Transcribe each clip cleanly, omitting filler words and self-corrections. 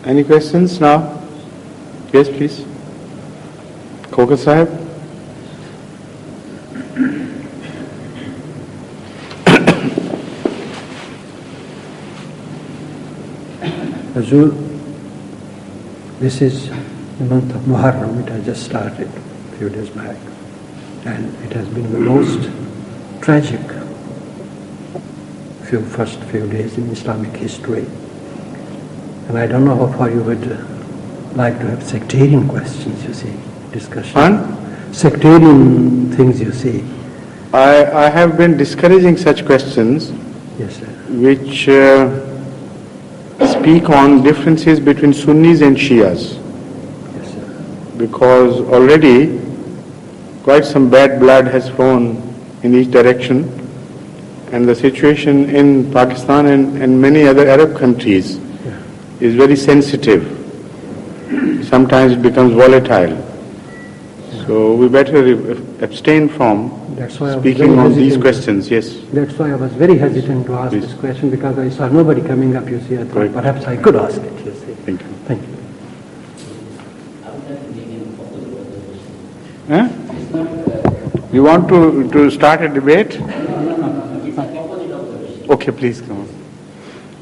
Any questions now? Yes, please. Khokhar Sahib. Hazur, this is the month of Muharram. It has just started a few days back, and it has been the most tragic first few days in Islamic history. And I don't know how far you would like to have sectarian questions, you see, discussion. Sectarian things, you see. I have been discouraging such questions, Yes, sir. which speak on differences between Sunnis and Shias, Yes, sir. because already quite some bad blood has flown in each direction, and the situation in Pakistan and many other Arab countries is very sensitive. Sometimes it becomes volatile. So we better abstain from speaking on these questions. Yes. That's why I was very hesitant to ask this question, because I saw nobody coming up, you see. I thought perhaps I could ask it, you see. Thank you. Thank you. You want to start a debate? Okay, please come on.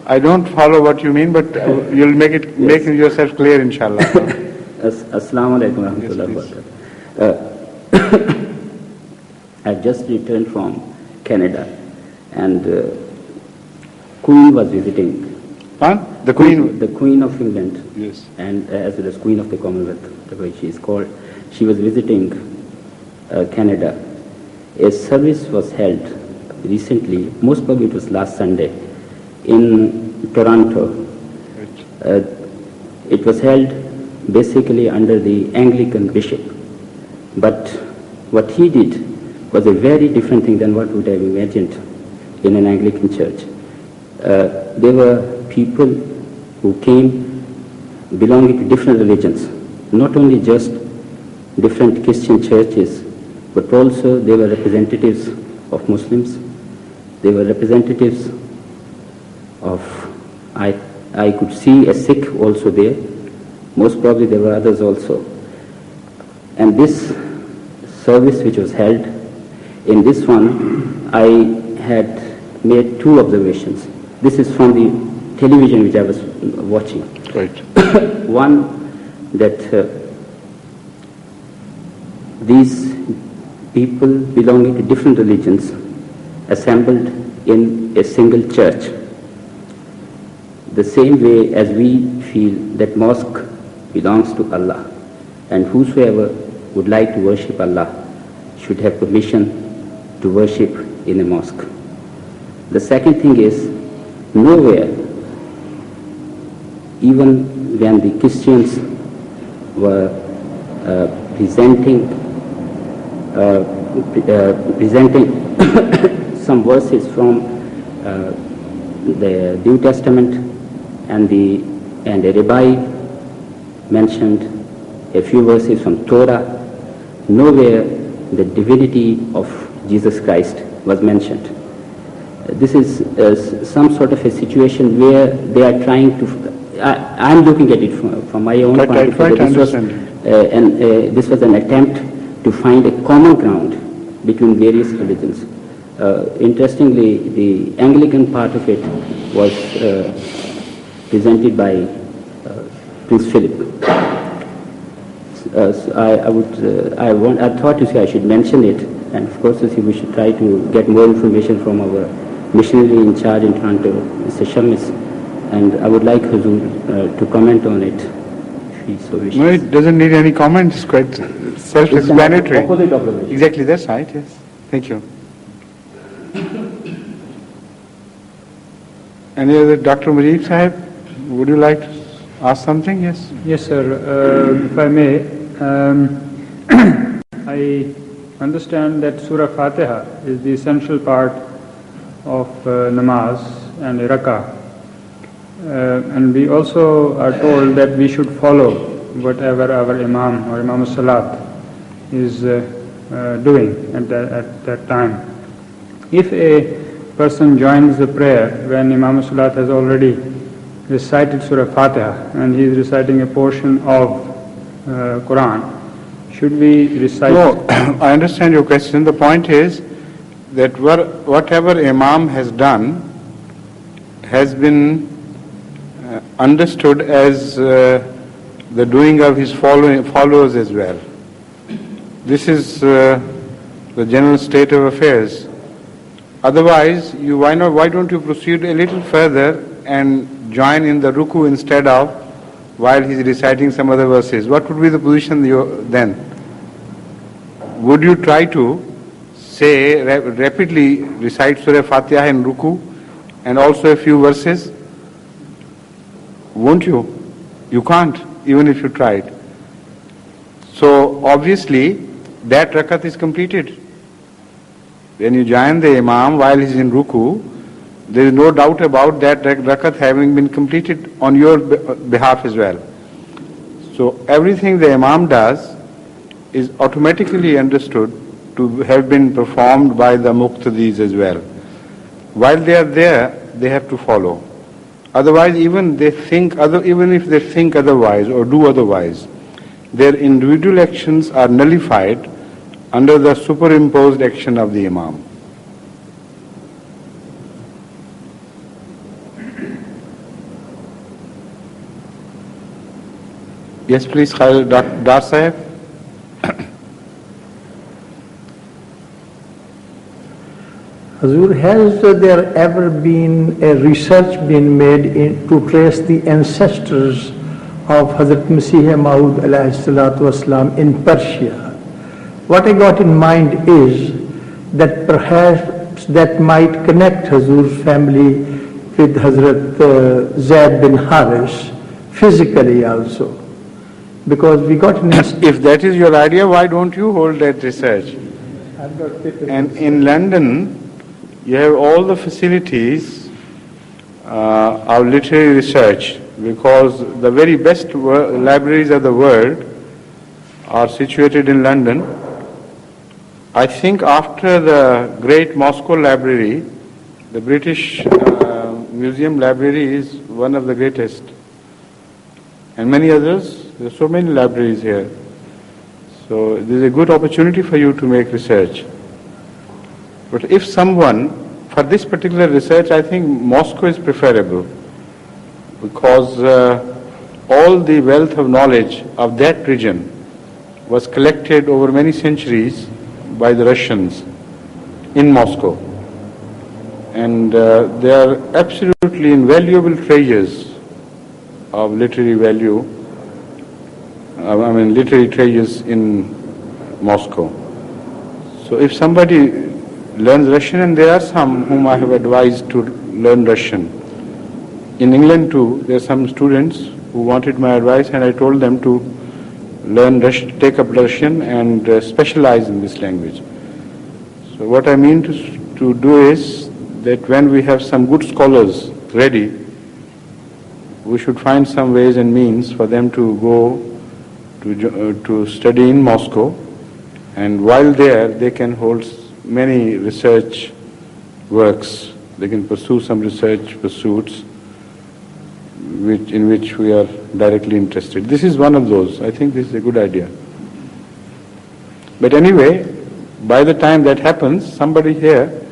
I don't follow what you mean, but you'll make yourself clear, inshallah. Assalamu alaikum warahmatullahi wabarakatuh. I just returned from Canada, and Queen was visiting. The Queen? The Queen of England. Yes. And as well as Queen of the Commonwealth, the way she is called. She was visiting Canada. A service was held recently, most probably it was last Sunday, in Toronto. It was held basically under the Anglican bishop. But what he did was a very different thing than what would have imagined in an Anglican church. There were people who came belonging to different religions, not only just different Christian churches, but also they were representatives of Muslims. They were representatives of, I could see a Sikh also there. Most probably there were others also. And this service which was held, in this one, I had made two observations. This is from the television which I was watching. Right. One, that these people belonging to different religions assembled in a single church. The same way as we feel that mosque belongs to Allah, and whosoever would like to worship Allah should have permission to worship in a mosque. The second thing is, nowhere, even when the Christians were presenting some verses from the New Testament, and a rabbi mentioned a few verses from Torah, nowhere the divinity of Jesus Christ was mentioned. This is some sort of a situation where they are trying to, I'm looking at it from my own point of view. This was an attempt to find a common ground between various religions. Interestingly, the Anglican part of it was presented by Prince Philip. So I thought I should mention it, and of course we should try to get more information from our missionary in charge in Toronto, Mr. Shamis, and I would like Hazur to comment on it, if he so wishes. No, it doesn't need any comment. It's quite self-explanatory. It's opposite observation. Exactly, that's right. Yes. Thank you. Any other, Dr. Majid Sahib, would you like to ask something? Yes. Yes, sir. If I may, I understand that Surah Fatiha is the essential part of namaz and rak'ah. And we also are told that we should follow whatever our Imam or Imam Salat is doing at that time. If a person joins the prayer when Imam Salat has already recited Surah Fatiha and he is reciting a portion of Quran, should we recite? No, I understand your question. The point is that whatever Imam has done has been understood as the doing of his followers as well. This is the general state of affairs. Otherwise, why don't you proceed a little further and join in the ruku instead of while he's reciting some other verses? What would be the position then? Would you try to say rapidly recite Surah Fatiha in ruku and also a few verses? Won't you? You can't, even if you tried. So obviously that rakat is completed. When you join the Imam while he is in ruku, there is no doubt about that rakat having been completed on your behalf as well. So everything the Imam does is automatically understood to have been performed by the muqtadis as well. While they are there, they have to follow. Otherwise, even if they think otherwise or do otherwise, their individual actions are nullified under the superimposed action of the Imam. Yes, please, Khalil Dar Sahib. Hazur, has there ever been a research been made to trace the ancestors of Hazrat Masih Maud alayhi salatu wasalam in Persia? What I got in mind is that perhaps that might connect Hazur's family with Hazrat Zaid bin Haris physically also. Because we got an If that is your idea, why don't you hold that research? And in London, you have all the facilities of literary research, because the very best libraries of the world are situated in London. I think after the great Moscow library, the British Museum Library is one of the greatest. And many others, there are so many libraries here. So this is a good opportunity for you to make research. But if someone, for this particular research, I think Moscow is preferable, because all the wealth of knowledge of that region was collected over many centuries by the Russians in Moscow. And they are absolutely invaluable treasures of literary value, literary treasures in Moscow. So if somebody learns Russian, and there are some whom I have advised to learn Russian. In England too, there are some students who wanted my advice, and I told them to learn Russian, take up Russian and specialize in this language. So what I mean to do is that when we have some good scholars ready, we should find some ways and means for them to go to study in Moscow, and while there they can hold many research works. They can pursue some research pursuits in which we are directly interested. This is one of those. I think this is a good idea. But anyway, by the time that happens, somebody here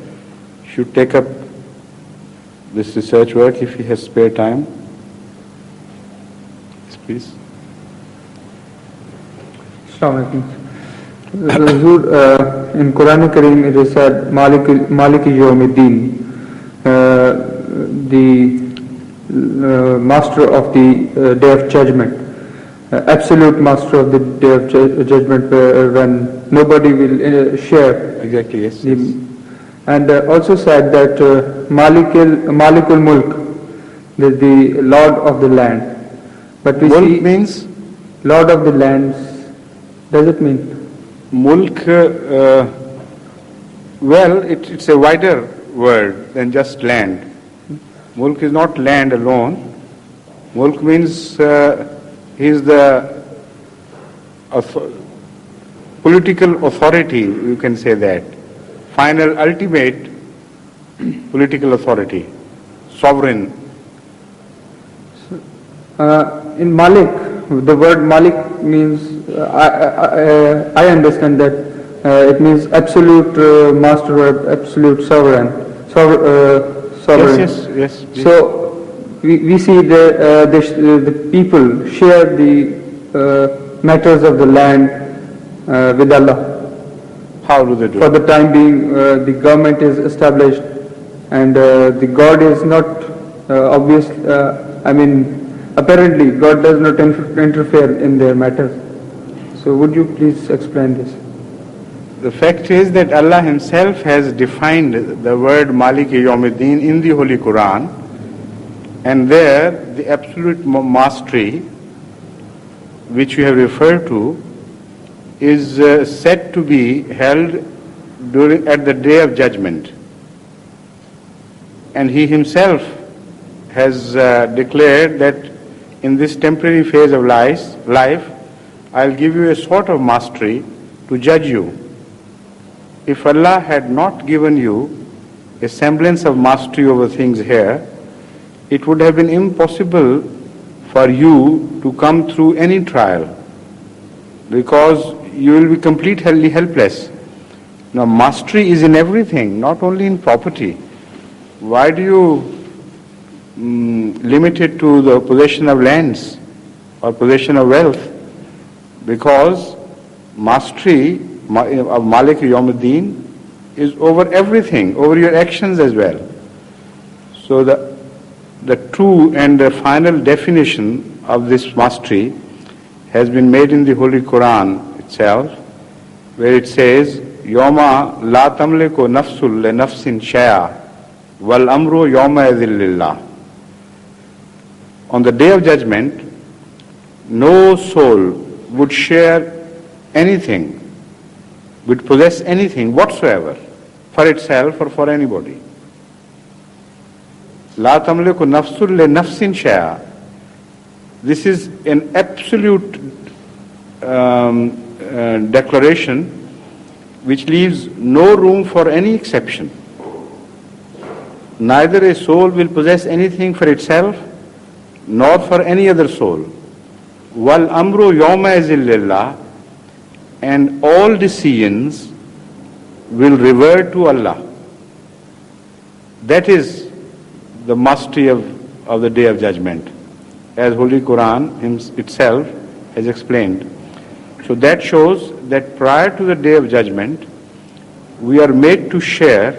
should take up this research work if he has spare time. Yes, please. Assalamu alaikum. In Quran Kareem it is said Maliki Yawmiddin, the master of the day of judgment, absolute master of the day of judgment, when nobody will share. Exactly, yes. And also said that Malikul Mulk, the Lord of the land. But we Mulk see means? Lord of the lands. Does it mean? Mulk, it's a wider word than just land. Mulk is not land alone. Mulk means he is the political authority, you can say that. Final, ultimate political authority, sovereign. In Malik, the word Malik means, I understand that it means absolute master or absolute sovereign. Sovereign. Yes. So we see the people share the matters of the land with Allah. How do they do For it? the time being, the government is established, and the God is not obvious. Apparently, God does not interfere in their matters. So, would you please explain this? The fact is that Allah Himself has defined the word Maliki Yawmiddin in the Holy Quran, and there the absolute mastery, which you have referred to, is said to be held at the Day of Judgment. And He Himself has declared that in this temporary phase of life, I'll give you a sort of mastery to judge you. If Allah had not given you a semblance of mastery over things here, it would have been impossible for you to come through any trial, because you will be completely helpless. Now, mastery is in everything, not only in property. Why do you limit it to the possession of lands or possession of wealth? Because mastery of Malik Yawmiddin is over everything, over your actions as well. So the true and the final definition of this mastery has been made in the Holy Quran itself, where it says, Yawma la tamliku nafsul le nafsin shay'a wal amru yawma idhin lillah. On the Day of Judgment, no soul would share anything, would possess anything whatsoever for itself or for anybody. La tamliku nafsul le nafsin shay'a. This is an absolute declaration which leaves no room for any exception. Neither a soul will possess anything for itself nor for any other soul. Wal amru yawma izin lillah, and all decisions will revert to Allah. That is the mastery of the Day of Judgment, as Holy Quran itself has explained. So that shows that prior to the Day of Judgment, we are made to share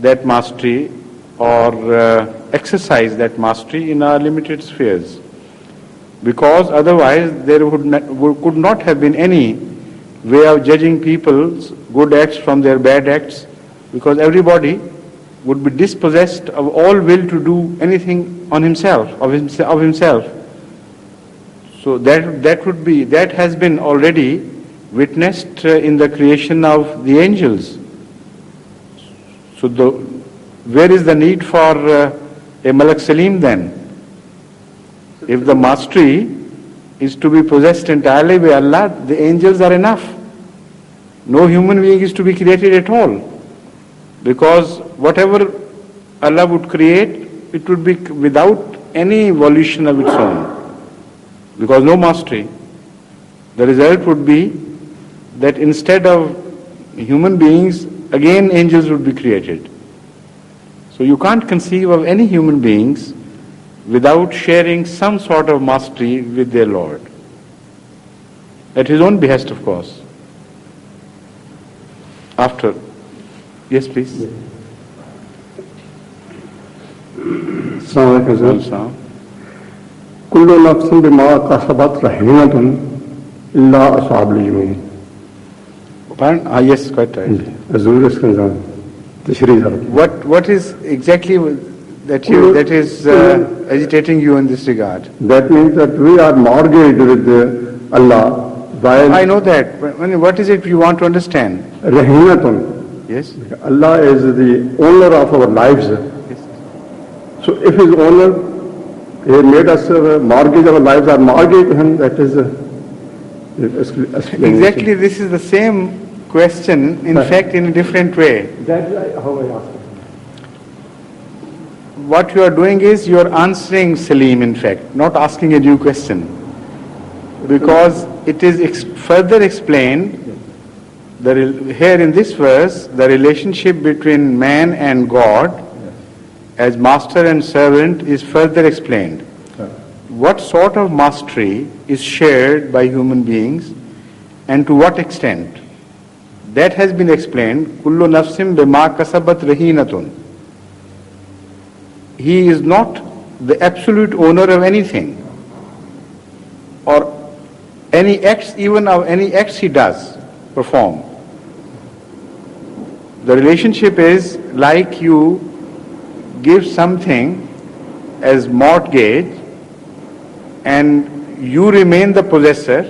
that mastery or exercise that mastery in our limited spheres. Because otherwise there could not have been any way of judging people's good acts from their bad acts, because everybody would be dispossessed of all will to do anything on himself, of himself. So that has been already witnessed in the creation of the angels. So where is the need for a Malak Salim then? If the mastery is to be possessed entirely by Allah, the angels are enough. No human being is to be created at all. Because whatever Allah would create, it would be without any volition of its own. Because no mastery. The result would be that instead of human beings, again angels would be created. So you can't conceive of any human beings without sharing some sort of mastery with their Lord. At His own behest, of course. After. Yes, please. Assalamualaikum. Kullu nafsin bima kasabat rahinatun illa ashabul yamin. Pardon? Yes, quite right. Azur is concerned. What is exactly that is agitating you in this regard? That means that we are mortgaged with Allah. While I know that. What is it you want to understand? Rahinatun. Yes. Allah is the owner of our lives. Yes. So if His owner, He made us mortgage our lives, or mortgage to Him, that is exactly. This is the same question, in fact, in a different way. That's how I ask what you are doing is you are answering Salim, in fact, not asking a new question. Because it is further explained, here in this verse, the relationship between man and God as master and servant is further explained. What sort of mastery is shared by human beings and to what extent? That has been explained. Kullu nafsim bima kasabat rahinatun. He is not the absolute owner of anything or any acts, even of any acts he does perform. The relationship is like you give something as mortgage and you remain the possessor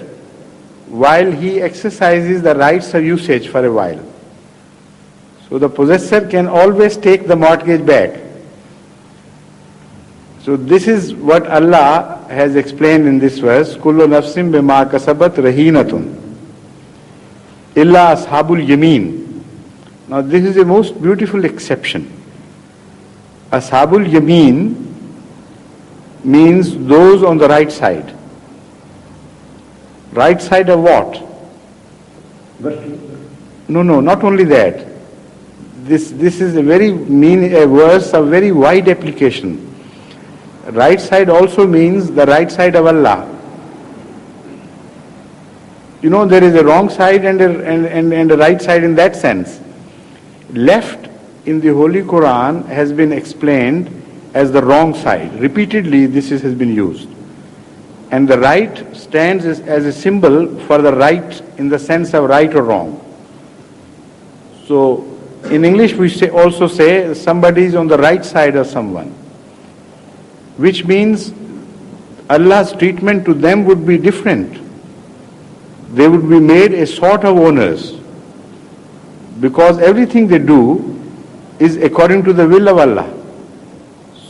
while he exercises the rights of usage for a while. So the possessor can always take the mortgage back. So this is what Allah has explained in this verse, Kullu nafsim bima kasabat rahinatun illa ashabul yameen. Now this is a most beautiful exception. Ashabul yameen means those on the right side. Right side of what? No, not only that. This is a verse of very wide application. Right side also means the right side of Allah. You know, there is a wrong side and a right side in that sense. Left in the Holy Quran has been explained as the wrong side. Repeatedly this has been used. And the right stands as a symbol for the right in the sense of right or wrong. So in English we also say somebody is on the right side of someone, which means Allah's treatment to them would be different. They would be made a sort of owners because everything they do is according to the will of Allah.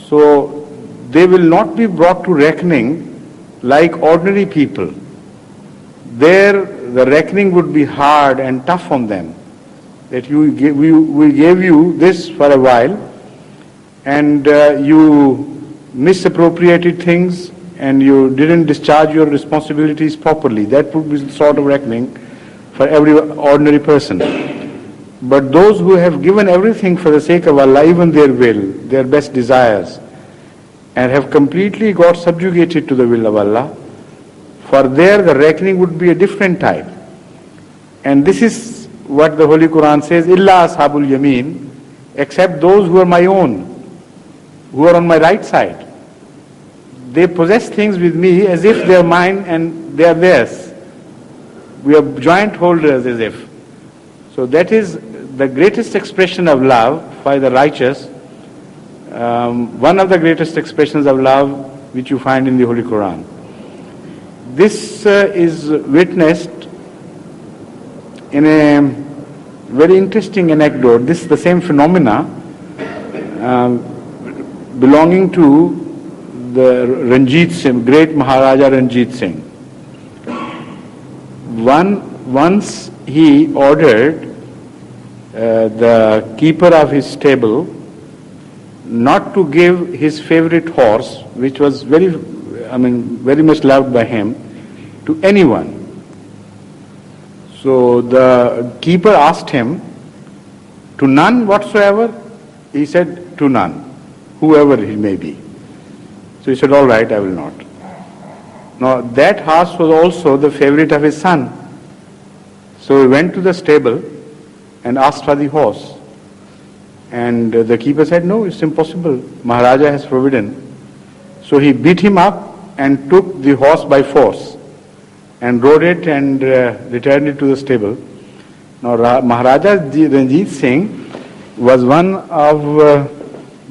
So they will not be brought to reckoning like ordinary people. There the reckoning would be hard and tough on them. That we gave you this for a while and you misappropriated things and you didn't discharge your responsibilities properly. That would be the sort of reckoning for every ordinary person. But those who have given everything for the sake of Allah, even their will, their best desires, and have completely got subjugated to the will of Allah, for there the reckoning would be a different type. And this is what the Holy Quran says, Illa ashabul yameen, except those who are my own, who are on my right side. They possess things with me as if they are mine and they are theirs. We are joint holders as if. So that is the greatest expression of love by the righteous, one of the greatest expressions of love which you find in the Holy Quran. This is witnessed in a very interesting anecdote. This is the same phenomena belonging to the Ranjit Singh, great Maharaja Ranjit Singh. Once he ordered the keeper of his stable not to give his favorite horse, which was very much loved by him, to anyone. So the keeper asked him, to none whatsoever? He said, to none, whoever he may be. So he said, all right, I will not. Now that horse was also the favorite of his son. So he went to the stable and asked for the horse. And the keeper said, no, it's impossible. Maharaja has forbidden. So he beat him up and took the horse by force and rode it and returned it to the stable. Now Maharaja Ranjit Singh was one of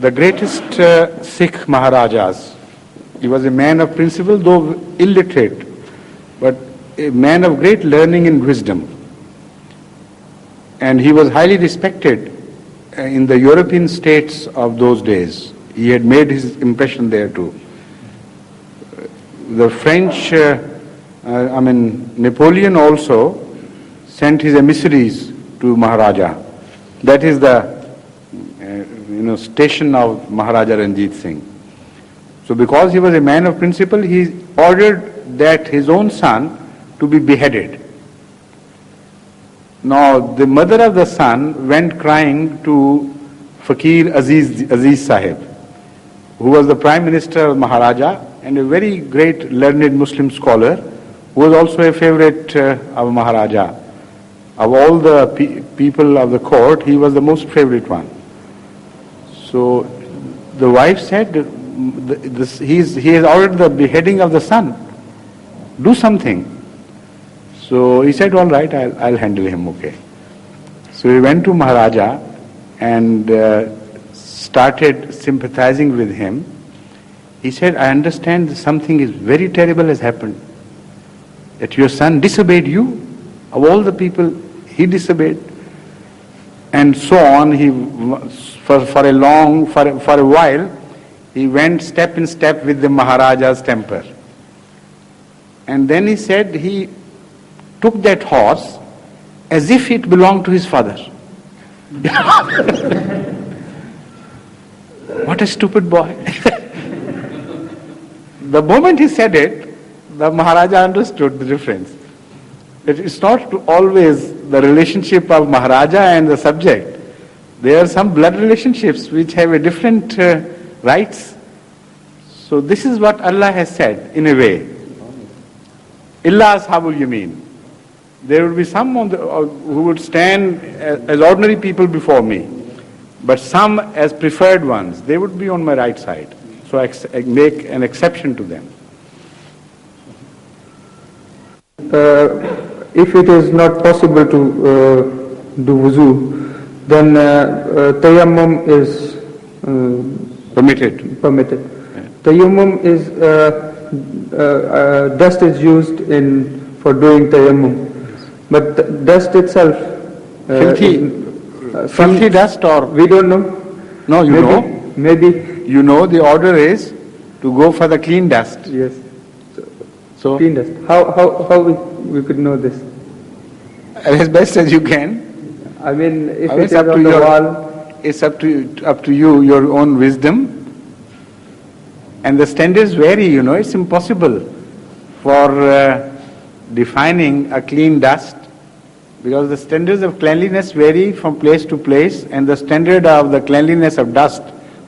the greatest Sikh Maharajas. He was a man of principle, though illiterate, but a man of great learning and wisdom. And he was highly respected in the European states of those days. He had made his impression there too. The French, Napoleon also sent his emissaries to Maharaja. That is the, station of Maharaja Ranjit Singh. So because he was a man of principle, he ordered that his own son to be beheaded. Now the mother of the son went crying to Fakir Aziz Sahib, who was the Prime Minister of Maharaja and a very great learned Muslim scholar, who was also a favorite of Maharaja. Of all the people of the court, he was the most favorite one. So the wife said, he has ordered the beheading of the son. Do something. So he said, all right, I'll handle him, okay. So he went to Maharaja and started sympathizing with him. He said, I understand that something is very terrible has happened. That your son disobeyed you. Of all the people, he disobeyed. And so on, for a while, he went step in step with the Maharaja's temper. And then he said he took that horse as if it belonged to his father. What a stupid boy. The moment he said it, the Maharaja understood the difference. That it's not always the relationship of Maharaja and the subject. There are some blood relationships which have a different rights. So this is what Allah has said in a way. Illa ashabul yameen. There will be some who would stand as ordinary people before me, but some as preferred ones. They would be on my right side. So I make an exception to them. If it is not possible to do wuzu, then tayammum is Permitted. Yeah. Tayammum is dust is used for doing tayammum, but the dust itself filthy dust, or we don't know. No, you know. Maybe. You know the order is to go for the clean dust. Yes. So clean dust. How we could know this? As best as you can. I mean, if I it is on the wall. It's up to you, your own wisdom. And the standards vary, it's impossible for defining a clean dust, because the standards of cleanliness vary from place to place, and the standard of the cleanliness of dust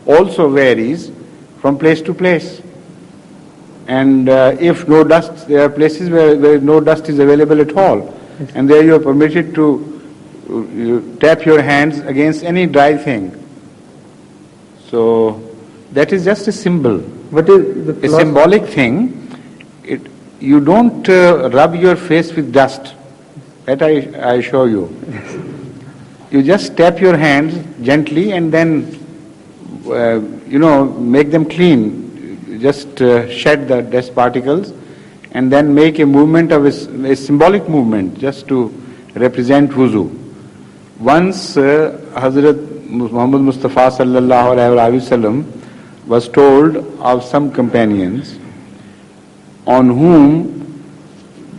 also varies from place to place. And if no dust, there are places where no dust is available at all, and there you are permitted to tap your hands against any dry thing. So that is just a symbol. What is the a symbolic thing. You don't rub your face with dust. That I assure you. You just tap your hands gently and then, make them clean. Just shed the dust particles and then make a movement of a symbolic movement just to represent wuzu. Once Hazrat Muhammad Mustafa sallallahu alaihi wasallam was told of some companions on whom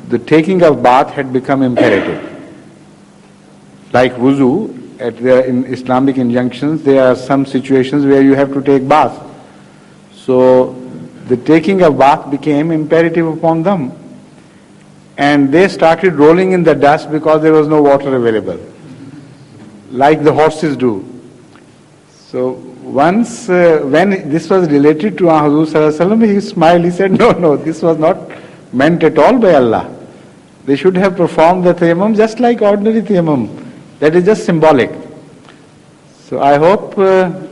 the taking of bath had become imperative. Like wuzu, in Islamic injunctions, there are some situations where you have to take bath. So the taking of bath became imperative upon them. And they started rolling in the dust because there was no water available, like the horses do. So once when this was related to Hazur Sallallahu Alaihi Wasallam, he smiled, he said, no, this was not meant at all by Allah. They should have performed the tayammum just like ordinary tayammum. That is just symbolic. So I hope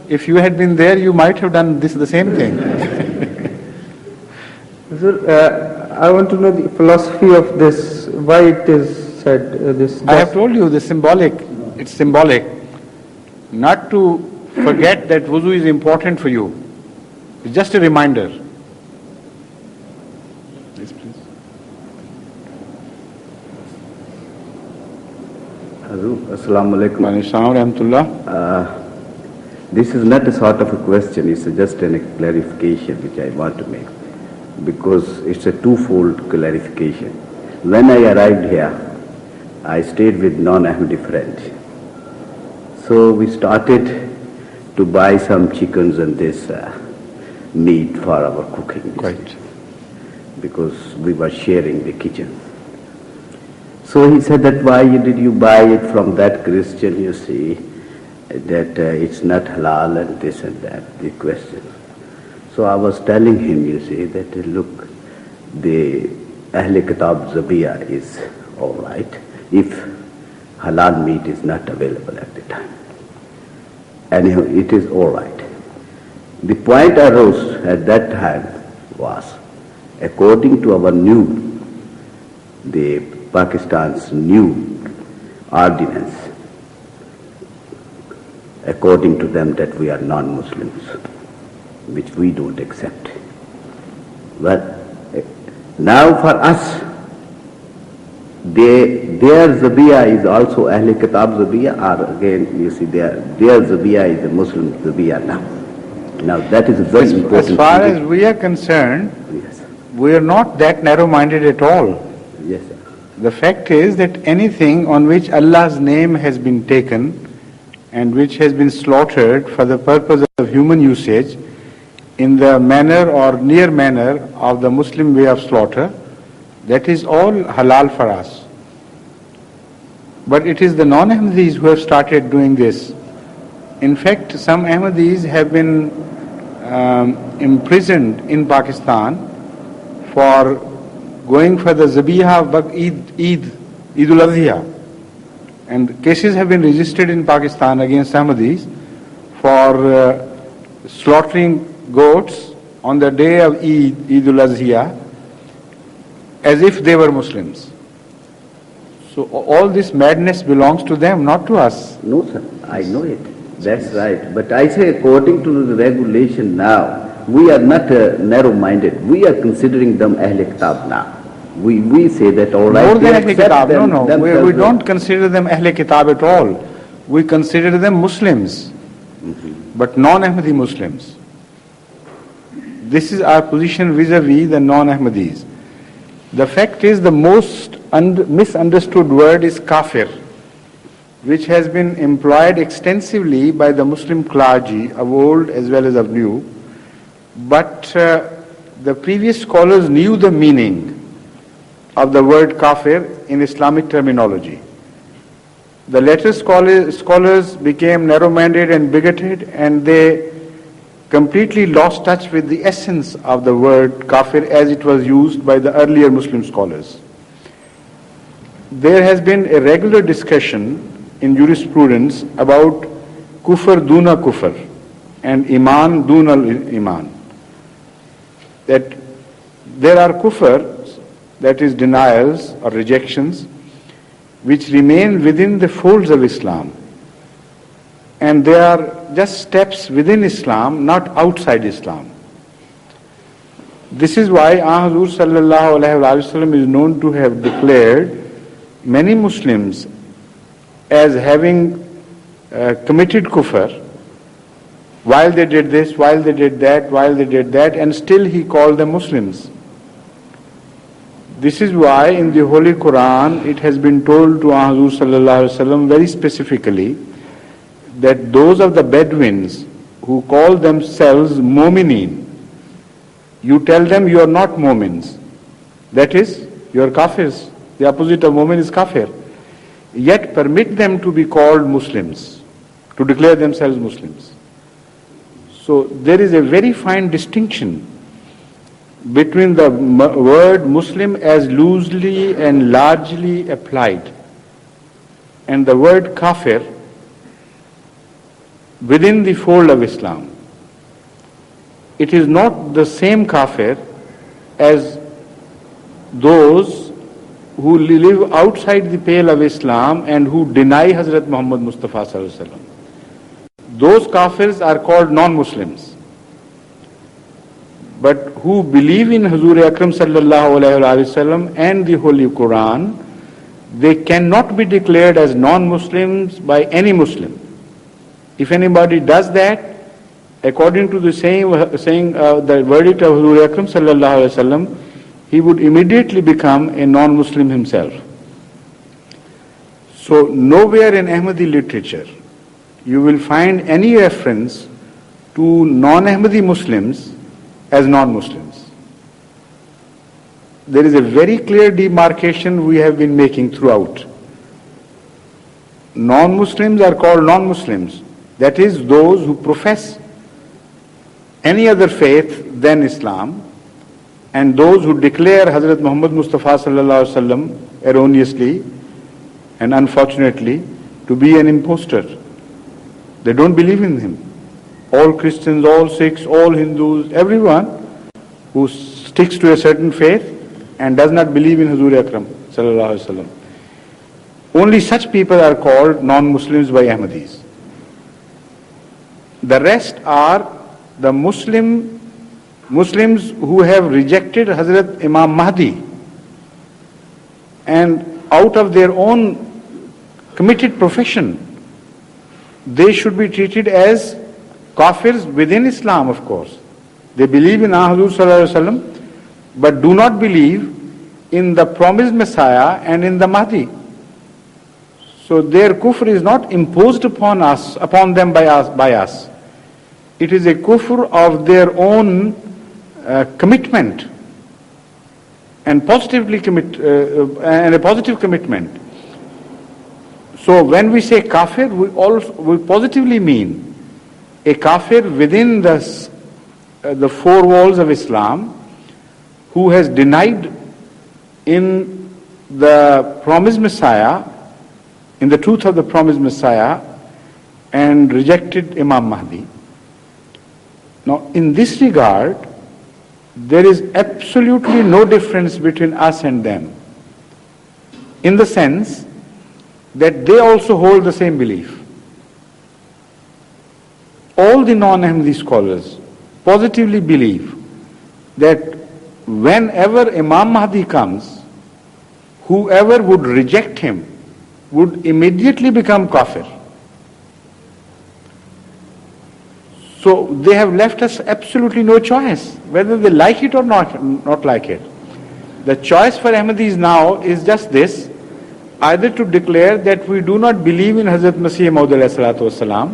if you had been there, you might have done the same thing. Sir, I want to know the philosophy of this, why it is said this. I have told you, it's symbolic. Not to forget that wuzu is important for you. It's just a reminder. Yes, please. Assalamu alaikum. This is not a sort of a question, it's just a clarification which I want to make, because it's a twofold clarification. When I arrived here, I stayed with non-Ahmadi friends. So we started to buy some chickens and this meat for our cooking. Quite. Because we were sharing the kitchen. So he said that why did you buy it from that Christian, you see, that it's not halal and this and that, the question. So I was telling him, you see, that look, the Ahle Kitab Zabiya is all right if halal meat is not available at the time. Anyhow, it is all right. The point arose at that time was, according to our new, the Pakistan's new ordinance, according to them that we are non-Muslims, which we don't accept. But now for us, their Zabiya is also Ahle Kitab Zabiya, or again, you see, their Zabiya is a Muslim Zabiya now. Now that is a very important As far thing. as we are concerned, Yes, we are not that narrow-minded at all. yes, sir. The fact is that anything on which Allah's name has been taken and which has been slaughtered for the purpose of human usage in the manner or near manner of the Muslim way of slaughter, that is all halal for us. But it is the non-Ahmadis who have started doing this. In fact, some Ahmadis have been imprisoned in Pakistan for going for the Zabiha of Eidul Adha. And cases have been registered in Pakistan against Ahmadis for slaughtering goats on the day of Eidul Adha as if they were Muslims. So all this madness belongs to them, not to us. No, sir, I know it. That's right. But I say according to the regulation now, we are not narrow-minded. We are considering them Ahle Kitab now. We say that all right. More than they Ahle accept Kitab. them- No, themselves we don't consider them Ahle Kitab at all. We consider them Muslims, but non-Ahmadi Muslims. This is our position vis-a-vis the non-Ahmadis. The fact is, the most misunderstood word is kafir, which has been employed extensively by the Muslim clergy of old as well as of new. But the previous scholars knew the meaning of the word kafir in Islamic terminology. The later scholars became narrow-minded and bigoted, and they completely lost touch with the essence of the word kafir as it was used by the earlier Muslim scholars. There has been a regular discussion in jurisprudence about kufr duna kufr and iman duna iman. That there are kufr, that is denials or rejections, which remain within the folds of Islam. And they are just steps within Islam, not outside Islam. This is why Hazur sallallahu alaihi wasallam is known to have declared many Muslims as having committed kufr while they did this, while they did that, while they did that, and still he called them Muslims. This is why in the Holy Quran it has been told to Hazur sallallahu alaihi wasallam very specifically that those of the Bedouins who call themselves Mu'mineen, you tell them you are not Mu'mins. That is, you are Kafirs. The opposite of Mu'min is Kafir. Yet permit them to be called Muslims, to declare themselves Muslims. So there is a very fine distinction between the word Muslim as loosely and largely applied and the word Kafir within the fold of Islam. It is not the same kafir as those who live outside the pale of Islam and who deny Hazrat Muhammad Mustafa sallallahu alaihi wasallam. Those kafirs are called non-Muslims. But who believe in Hazur Akram sallallahu alaihi wasallam and the Holy Quran, they cannot be declared as non-Muslims by any Muslim. If anybody does that, according to the saying the verdict of Hazur Akram sallallahu alaihi wasallam, he would immediately become a non-Muslim himself. So nowhere in Ahmadi literature you will find any reference to non-Ahmadi Muslims as non-Muslims. There is a very clear demarcation we have been making throughout. Non-Muslims are called non-Muslims. That is, those who profess any other faith than Islam, and those who declare Hazrat Muhammad Mustafa sallallahu alaihi wasallam erroneously and unfortunately to be an impostor. They don't believe in him. All Christians, all Sikhs, all Hindus, everyone who sticks to a certain faith and does not believe in Hazur Akram sallallahu alaihi wasallam. Only such people are called non-Muslims by Ahmadis. The rest are the Muslims who have rejected Hazrat Imam Mahdi, and out of their own committed profession, they should be treated as kafirs within Islam, of course. They believe in Hazur sallallahu alaihi wasallam, but do not believe in the promised Messiah and in the Mahdi. So their kufr is not imposed upon them by us. It is a kufr of their own commitment and a positive commitment. So when we say kafir, we positively mean a kafir within the four walls of Islam, who has denied in the promised Messiah, in the truth of the promised Messiah, and rejected Imam Mahdi. Now, in this regard, there is absolutely no difference between us and them, in the sense that they also hold the same belief. All the non-Ahmadi scholars positively believe that whenever Imam Mahdi comes, whoever would reject him would immediately become kafir. So they have left us absolutely no choice, whether they like it or not like it. The choice for Ahmadis now is just this: either to declare that we do not believe in Hazrat Masih Maud alayhi salatu wasalam,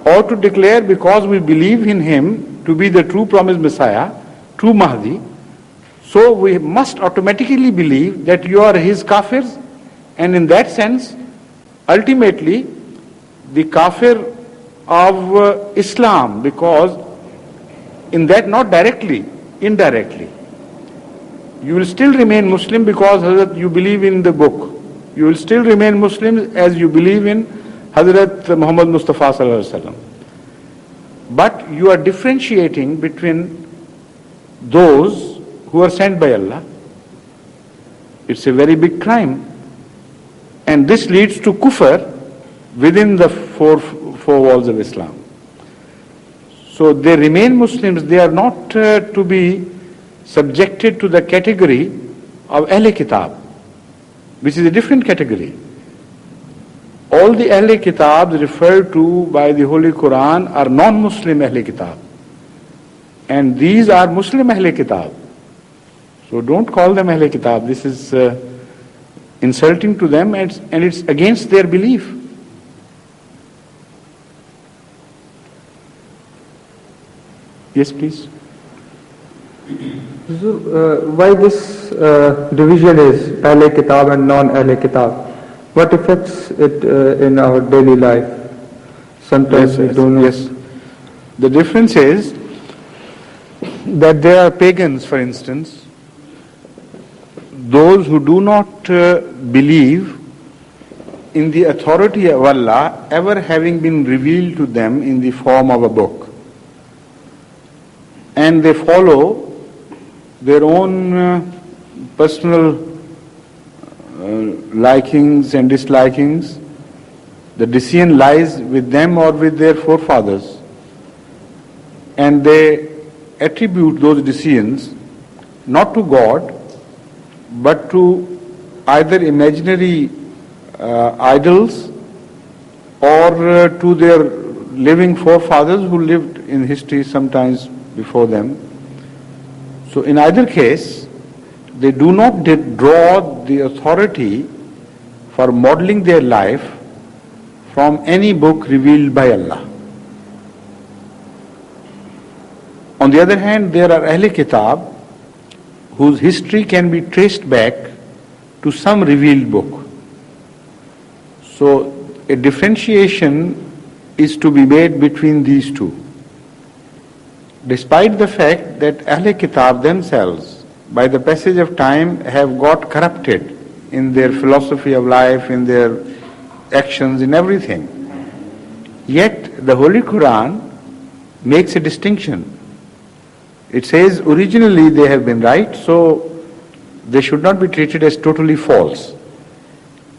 or to declare because we believe in him to be the true promised Messiah, true Mahdi, so we must automatically believe that you are his kafirs, and in that sense, ultimately, the kafir of Islam, because in that, not directly, indirectly, you will still remain Muslim because Hazrat, you believe in the book. You will still remain Muslim as you believe in Hazrat Muhammad Mustafa sallallahu alaihi wasallam. But you are differentiating between those who are sent by Allah. It's a very big crime. And this leads to kufr within the four walls of Islam. So they remain Muslims. They are not to be subjected to the category of Ahle Kitab, which is a different category. All the Ahle Kitabs referred to by the Holy Quran are non-Muslim Ahle Kitab. And these are Muslim Ahle Kitab. So don't call them Ahle Kitab. This is insulting to them, and it's against their belief. Yes, please. So, why this division is Ahle Kitab and non-Ahle Kitab? What affects it in our daily life? Sometimes we don't know. Yes. The difference is that there are pagans, for instance, those who do not believe in the authority of Allah ever having been revealed to them in the form of a book. And they follow their own personal likings and dislikings. The decision lies with them or with their forefathers. And they attribute those decisions not to God, but to either imaginary idols or to their living forefathers who lived in history sometimes before them. So in either case, they do not draw the authority for modeling their life from any book revealed by Allah. On the other hand, there are Ahl Kitab whose history can be traced back to some revealed book. So a differentiation is to be made between these two. Despite the fact that Ahl Kitab themselves, by the passage of time, have got corrupted in their philosophy of life, in their actions, in everything. Yet the Holy Quran makes a distinction. It says originally they have been right, so they should not be treated as totally false.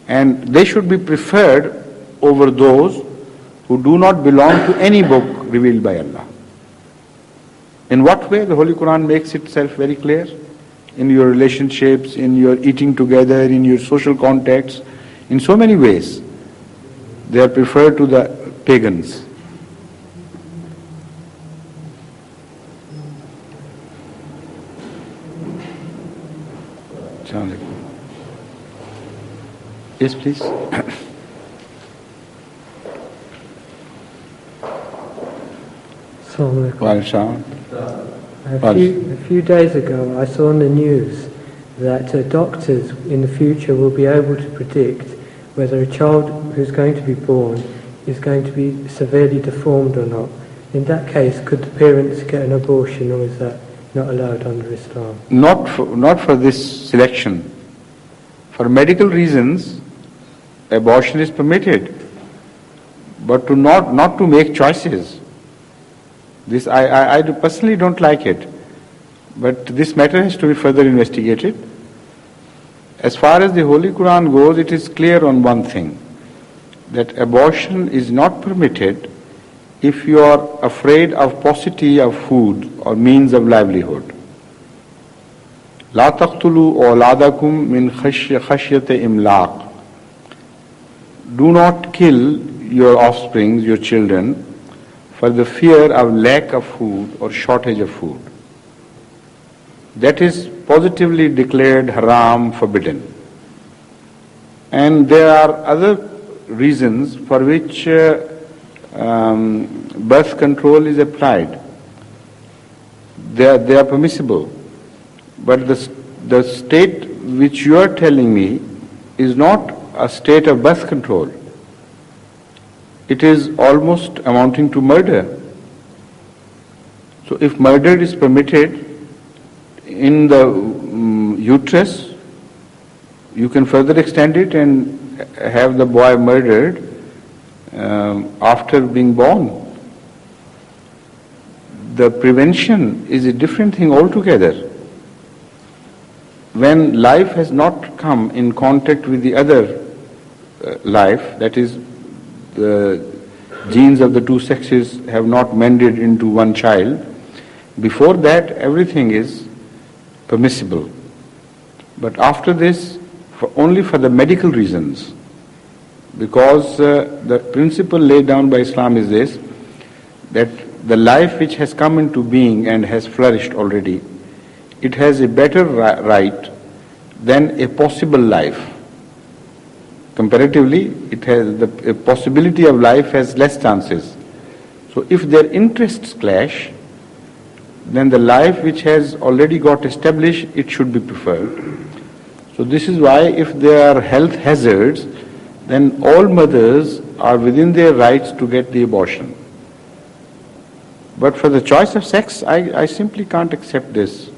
And they should be preferred over those who do not belong to any book revealed by Allah. In what way? The Holy Quran makes itself very clear. In your relationships, in your eating together, in your social contacts, in so many ways. They are preferred to the pagans. Yes, please. A few days ago I saw on the news that doctors in the future will be able to predict whether a child who's going to be born is going to be severely deformed or not. In that case, could the parents get an abortion, or is that not allowed under Islam? Not for this selection. For medical reasons, abortion is permitted, but not to make choices. This I personally don't like it, but this matter has to be further investigated. As far as the Holy Quran goes, it is clear on one thing, that abortion is not permitted if you are afraid of paucity of food or means of livelihood. لا تقتلوا أولادكم من خشية إملاق. Do not kill your offspring, your children, for the fear of lack of food or shortage of food. That is positively declared haram, forbidden. And there are other reasons for which birth control is applied. They are permissible. But the state which you are telling me is not a state of birth control. It is almost amounting to murder. So if murder is permitted in the uterus, you can further extend it and have the boy murdered after being born. The prevention is a different thing altogether. When life has not come in contact with the other life, that is, the genes of the two sexes have not mended into one child, before that everything is permissible. But after this, only for the medical reasons, because the principle laid down by Islam is this, that the life which has come into being and has flourished already, it has a better right than a possible life. Comparatively, it has the possibility of life has less chances. So if their interests clash, then the life which has already got established, it should be preferred. So this is why if there are health hazards, then all mothers are within their rights to get the abortion. But for the choice of sex, I simply can't accept this.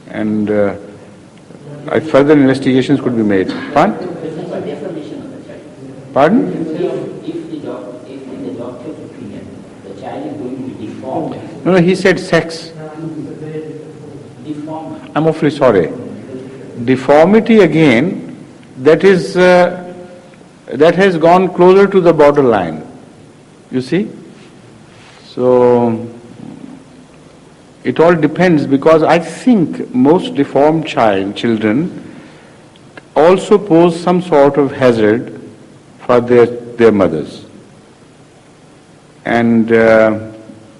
And further investigations could be made. Pardon? Pardon? If in the doctor's opinion, the child is going to be deformed. No, he said sex. Deformed. I'm awfully sorry. Deformity again, that has gone closer to the borderline. You see? So it all depends, because I think most deformed children also pose some sort of hazard for their mothers. And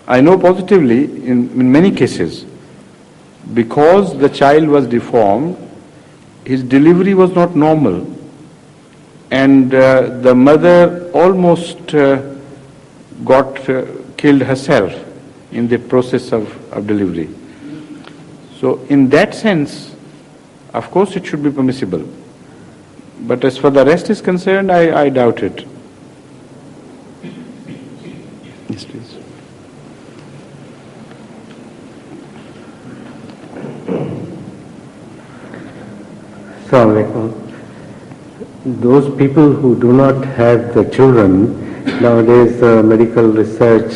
I know positively in many cases, because the child was deformed, his delivery was not normal. and the mother almost got killed herself in the process of delivery. So in that sense, of course it should be permissible. But as far the rest is concerned, I doubt it. Yes, please. Assalamu alaikum. Those people who do not have the children, nowadays medical research,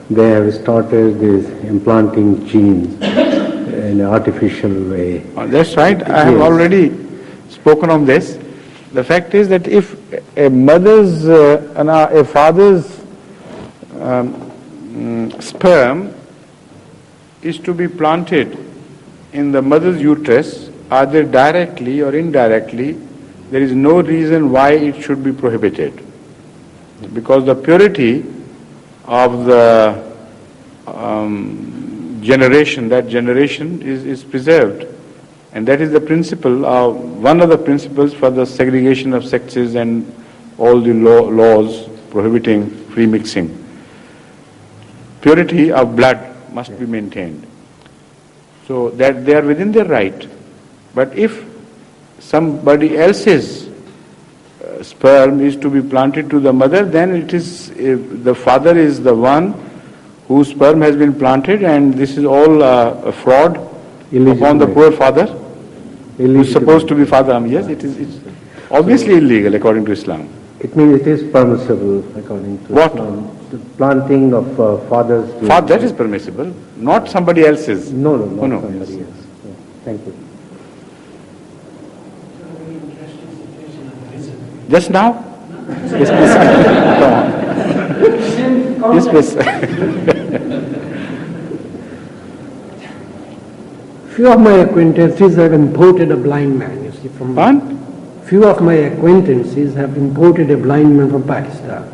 they have started this implanting genes in an artificial way. That's right. I have already spoken on this. The fact is that if a mother's and a father's sperm is to be planted in the mother's uterus, either directly or indirectly, there is no reason why it should be prohibited. Because the purity of the generation, that generation is preserved. And that is the principle, one of the principles for the segregation of sexes and all the laws prohibiting free mixing. Purity of blood must be maintained. So that they are within their right. But if somebody else's sperm is to be planted to the mother, then it is the father is the one whose sperm has been planted, and this is all a fraud upon the poor father who is supposed to be father. Yes, it's obviously illegal according to Islam. It means it is permissible according to What? Islam. The planting of fathers. That is permissible, not somebody else's. No, not somebody yes. else. Yeah. Thank you. Just now? Yes, please. Come on. Yes, please. Few of my acquaintances have imported a blind man, you see, from... Few of my acquaintances have imported a blind man from Pakistan.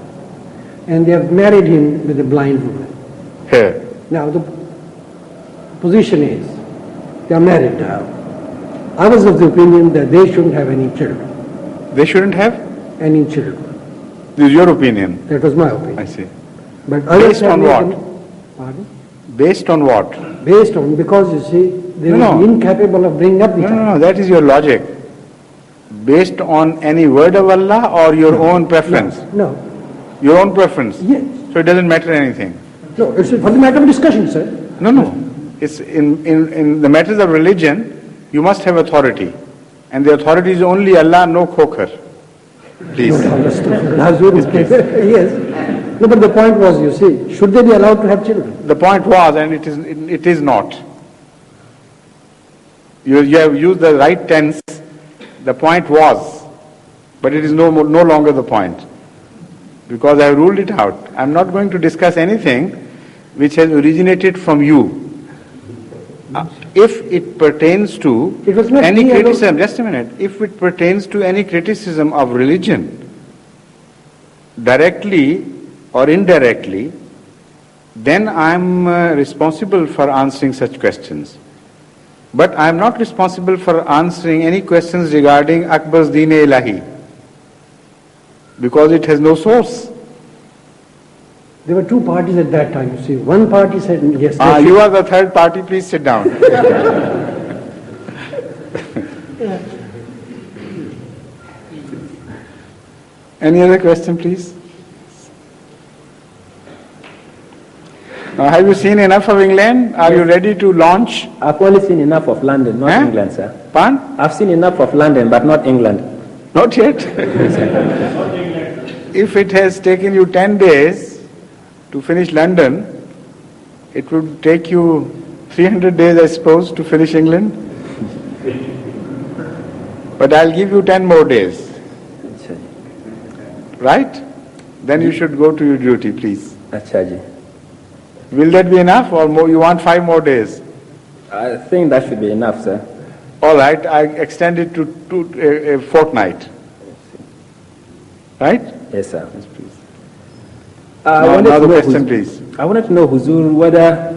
And they have married him with a blind woman. Here. Now the position is, they are married now. I was of the opinion that they shouldn't have any children. They shouldn't have? Any children. This is your opinion? That was my opinion. I see. But based on what? Pardon? Based on what? Based on, because you see, they were incapable of bringing up the child. No, that is your logic. Based on any word of Allah or your own preference? No. Your own preference? Yes. So it doesn't matter anything? No, it's for the matter of discussion, sir. No. It's in the matters of religion, you must have authority. And the authority is only Allah, no khokar. Please. Yes. No, but the point was, you see, should they be allowed to have children? The point was, and it is not. You have used the right tense. The point was, but it is no longer the point. Because I have ruled it out. I am not going to discuss anything which has originated from you. If it pertains to any criticism, just a minute, if it pertains to any criticism of religion, directly or indirectly, then I am responsible for answering such questions. But I am not responsible for answering any questions regarding Akbar's Deen-e-Ilahi, because it has no source. There were two parties at that time, you see. One party said yes. You are the third party, please sit down. Any other question, please? Have you seen enough of England? Are you ready to launch? I've only seen enough of London, not England, sir. Pardon? I've seen enough of London, but not England. Not yet? If it has taken you 10 days to finish London, it would take you 300 days, I suppose, to finish England. But I'll give you 10 more days. Right? Then you should go to your duty, please. Achha ji. Will that be enough, or more, you want 5 more days? I think that should be enough, sir. All right, I extend it to a fortnight. Right? Yes, sir. Yes, please. Another question, please. I wanted to know, Huzur, whether,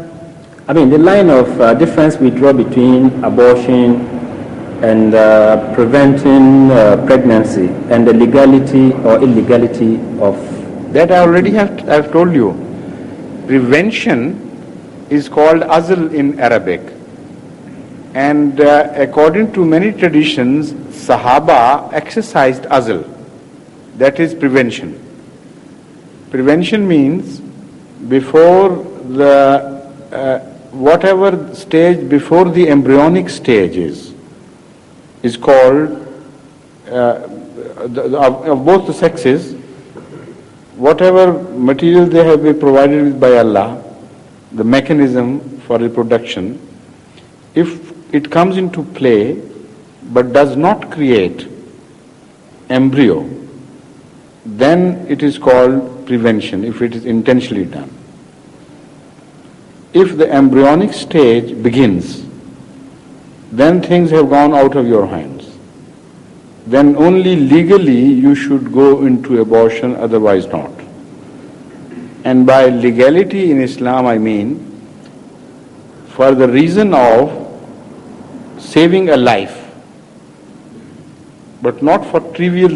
the line of difference we draw between abortion and preventing pregnancy and the legality or illegality of that. I already I've told you. Prevention is called azl in Arabic, and according to many traditions, Sahaba exercised azl. That is prevention. Prevention means before the whatever stage before the embryonic stage is called of both the sexes, whatever material they have been provided with by Allah, the mechanism for reproduction, if it comes into play but does not create embryo, then it is called prevention if it is intentionally done. If the embryonic stage begins, then things have gone out of your hands. Then only legally you should go into abortion, otherwise not. And by legality in Islam I mean for the reason of saving a life, but not for trivial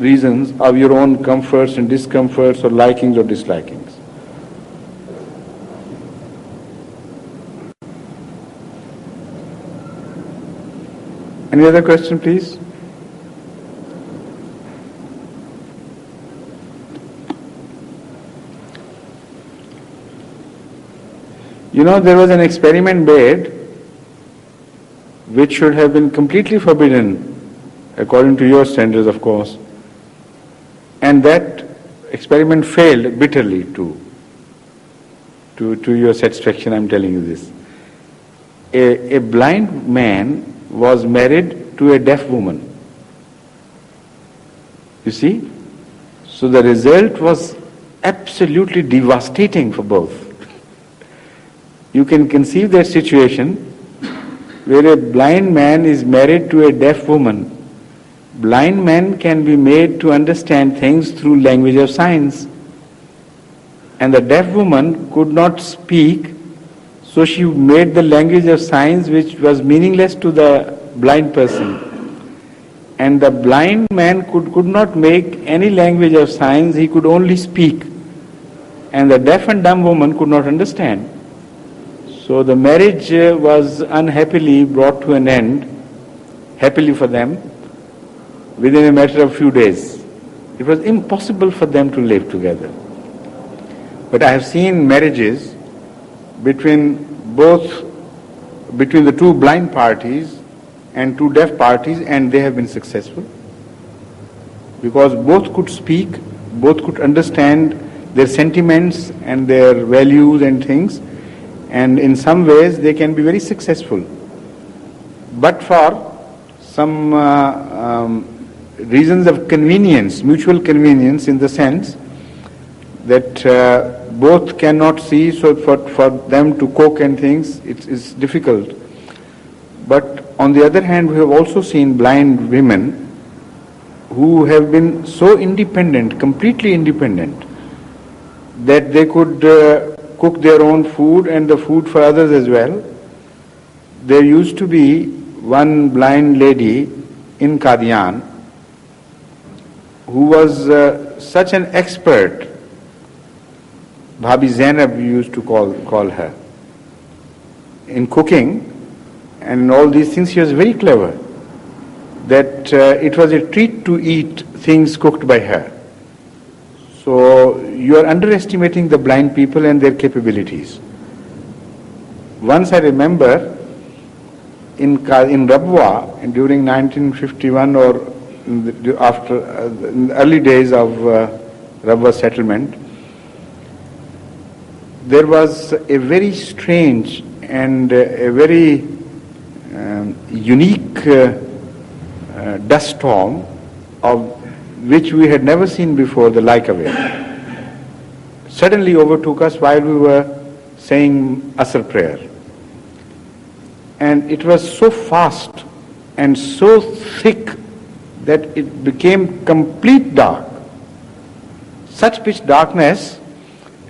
reasons of your own comforts and discomforts or likings or dislikings. Any other question, please? You know, there was an experiment made which should have been completely forbidden according to your standards, of course, and that experiment failed bitterly to your satisfaction. I'm telling you this. A blind man was married to a deaf woman. You see? So the result was absolutely devastating for both. You can conceive that situation where a blind man is married to a deaf woman. Blind men can be made to understand things through language of signs. And the deaf woman could not speak, so she made the language of signs which was meaningless to the blind person. And the blind man could not make any language of signs, he could only speak. And the deaf and dumb woman could not understand. So the marriage was unhappily brought to an end, happily for them, within a matter of few days. It was impossible for them to live together. But I have seen marriages between the two blind parties and two deaf parties, and they have been successful. Because both could speak, both could understand their sentiments and their values and things, and in some ways they can be very successful. But for some reasons of convenience, mutual convenience, in the sense that both cannot see, so for them to cook and things, it's difficult. But on the other hand, we have also seen blind women who have been so independent, completely independent, that they could cook their own food and the food for others as well. There used to be one blind lady in Qadian who was such an expert, Bhabi Zainab we used to call her, in cooking and in all these things. She was very clever, that it was a treat to eat things cooked by her. So you are underestimating the blind people and their capabilities. Once I remember in Rabwa during 1951 or after in the early days of Rabwa settlement, there was a very strange and a very unique dust storm of which we had never seen before the like of it. Suddenly overtook us while we were saying Asr prayer. And it was so fast and so thick that it became complete dark. Such pitch darkness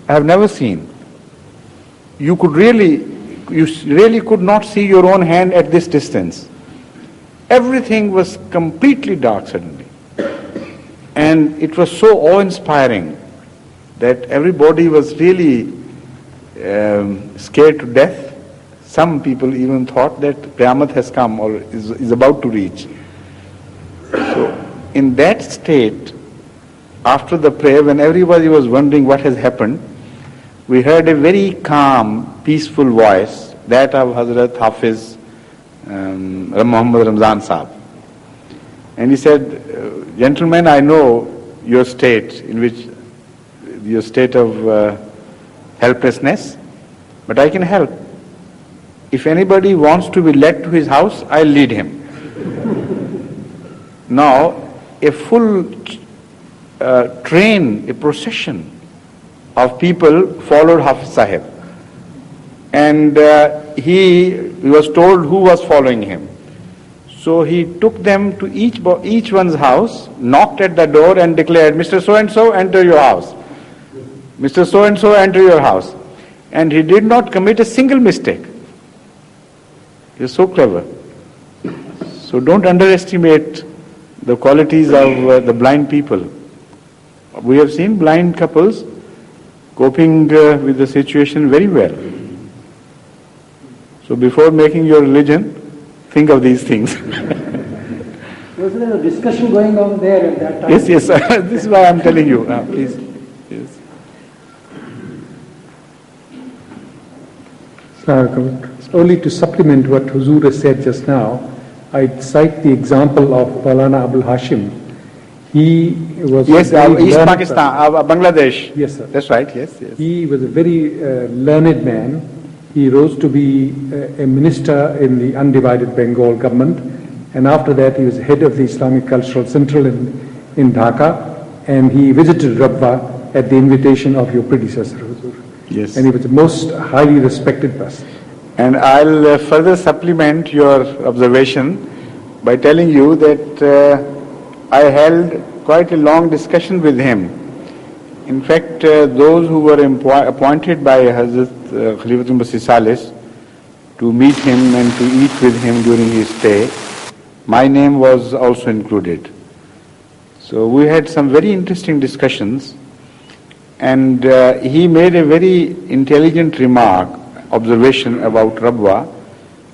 I have never seen. You really could not see your own hand at this distance. everything was completely dark suddenly. And it was so awe-inspiring that everybody was really scared to death. Some people even thought that Qiyamah has come or is about to reach. So in that state, after the prayer, when everybody was wondering what has happened, we heard a very calm, peaceful voice, that of Hazrat Hafiz Muhammad Ramzan Sahib. And he said, gentlemen, I know your state, in which your state of helplessness, but I can help. If anybody wants to be led to his house, I'll lead him. Now, a full train, a procession of people followed Hafiz Sahib. And he was told who was following him. So he took them to each one's house, knocked at the door and declared, Mr. So-and-so, enter your house. Mr. So-and-so, enter your house. And he did not commit a single mistake. He was so clever. So don't underestimate the qualities of the blind people. We have seen blind couples coping with the situation very well. So before making your religion, think of these things. Was there a discussion going on there at that time? Yes, yes. This is why I'm telling you. Please. Yes. Only to supplement what Huzur has said just now, I'd cite the example of Maulana Abul Hashim. He was East Pakistan, Bangladesh. Yes, sir. That's right. Yes, yes. He was a very learned man. He rose to be a minister in the undivided Bengal government, and after that he was head of the Islamic Cultural Central in Dhaka, and he visited Rabwa at the invitation of your predecessor, Huzur. Yes. And he was the most highly respected person. And I'll further supplement your observation by telling you that I held quite a long discussion with him. In fact, those who were appointed by Hazrat Khalifatul Masih Salis to meet him and to eat with him during his stay, my name was also included. So we had some very interesting discussions, and he made a very intelligent remark, observation about Rabwa,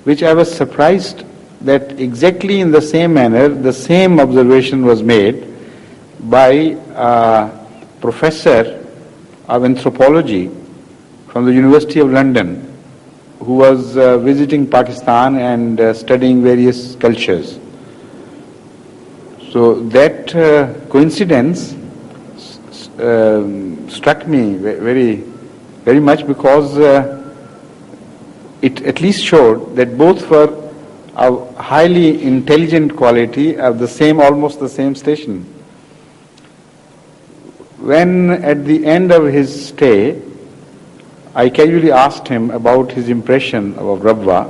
which I was surprised that exactly in the same manner, the same observation was made by a professor of anthropology from the University of London, who was visiting Pakistan and studying various cultures. So that coincidence struck me very much, because it at least showed that both were of highly intelligent quality, of the same, almost the same station. When at the end of his stay, I casually asked him about his impression of Rabwa,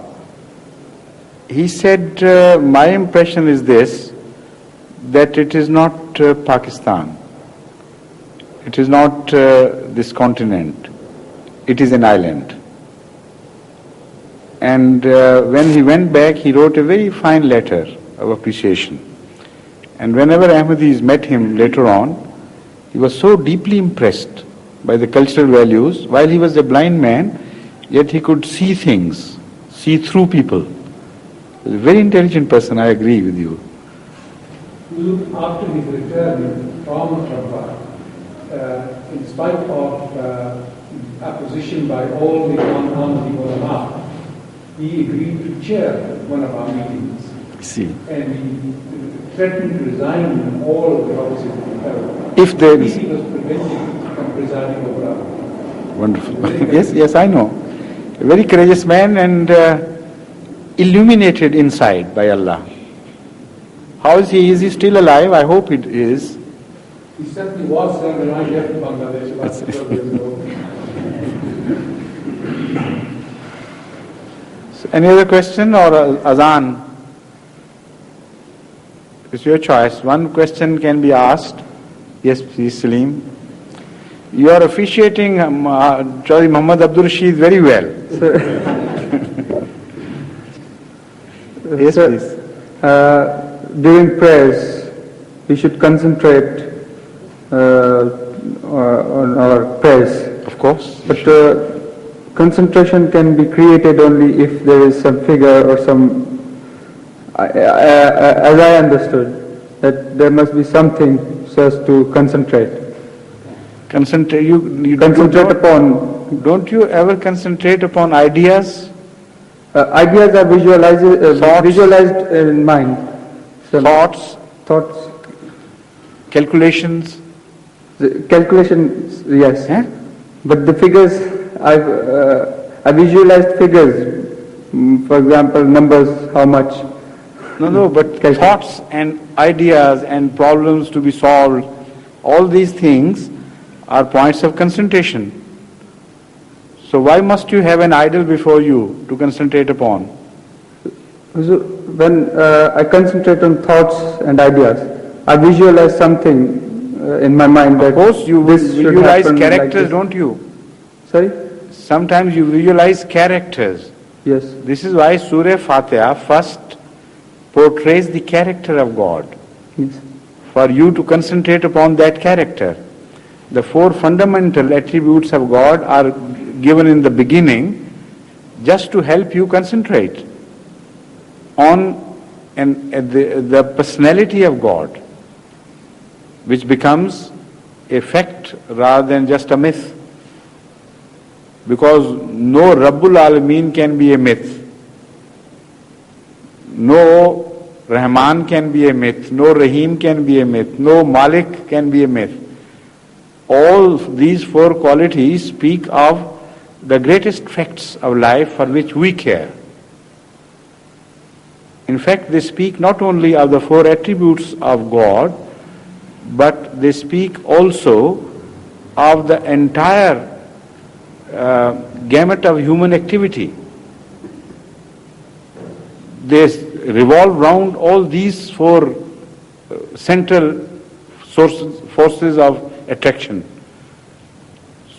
he said, my impression is this, that it is not Pakistan. It is not this continent. It is an island. And when he went back, he wrote a very fine letter of appreciation. And whenever Ahmadis met him later on, he was so deeply impressed by the cultural values. While he was a blind man, yet he could see things, see through people. He was a very intelligent person, I agree with you. After his return from Rabwa, in spite of opposition by all the Ahmadi ulama, he agreed to chair one of our meetings. See. And he threatened to resign from all the offices of the Pharaoh. If there is. He was prevented from presiding over our. Wonderful. Yes, I know. A very courageous man and illuminated inside by Allah. How is he? Is he still alive? I hope it is. He certainly was there when I left Bangladesh about 12 years ago. Any other question or azan? It's your choice. One question can be asked. Yes, please, Salim. You are officiating Chaudhry Muhammad Abdul Rashid very well. Yes, please. during prayers, we should concentrate on our prayers. Of course. But concentration can be created only if there is some figure or some, as I understood, that there must be something so as to concentrate. Concentrate. You concentrate upon. Don't you ever concentrate upon ideas? Ideas are visualized in mind. Thoughts, calculations. The calculations, yes. Eh? But the figures, I visualized figures. For example, numbers, how much. No, but thoughts and ideas and problems to be solved, all these things are points of concentration. So why must you have an idol before you to concentrate upon? So when I concentrate on thoughts and ideas, I visualize something in my mind that of course you visualize characters, like don't you? Sorry? Sometimes you visualize characters. Yes. This is why Surah Fatiha first portrays the character of God. Yes. For you to concentrate upon that character. The four fundamental attributes of God are given in the beginning just to help you concentrate on the personality of God, which becomes a fact rather than just a myth. Because no Rabbul Alameen can be a myth. No Rahman can be a myth. No Rahim can be a myth. No Malik can be a myth. All these four qualities speak of the greatest facts of life for which we care. In fact, they speak not only of the four attributes of God, but they speak also of the entire gamut of human activity. They revolve around all these four central forces of attraction.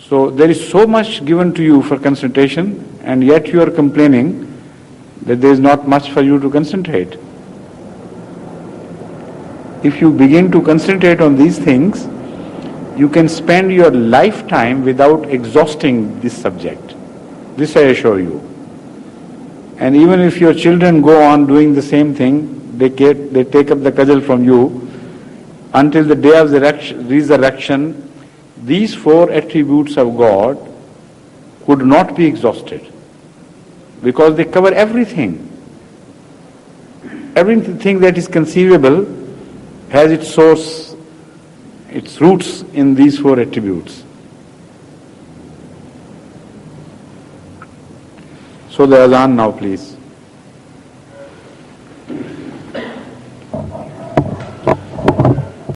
So there is so much given to you for concentration, and yet you are complaining that there is not much for you to concentrate. If you begin to concentrate on these things, you can spend your lifetime without exhausting this subject. This I assure you. And even if your children go on doing the same thing, they take up the cudgel from you, until the day of the resurrection, these four attributes of God could not be exhausted, because they cover everything. Everything that is conceivable has its source, its roots in these four attributes. So the azan now, please.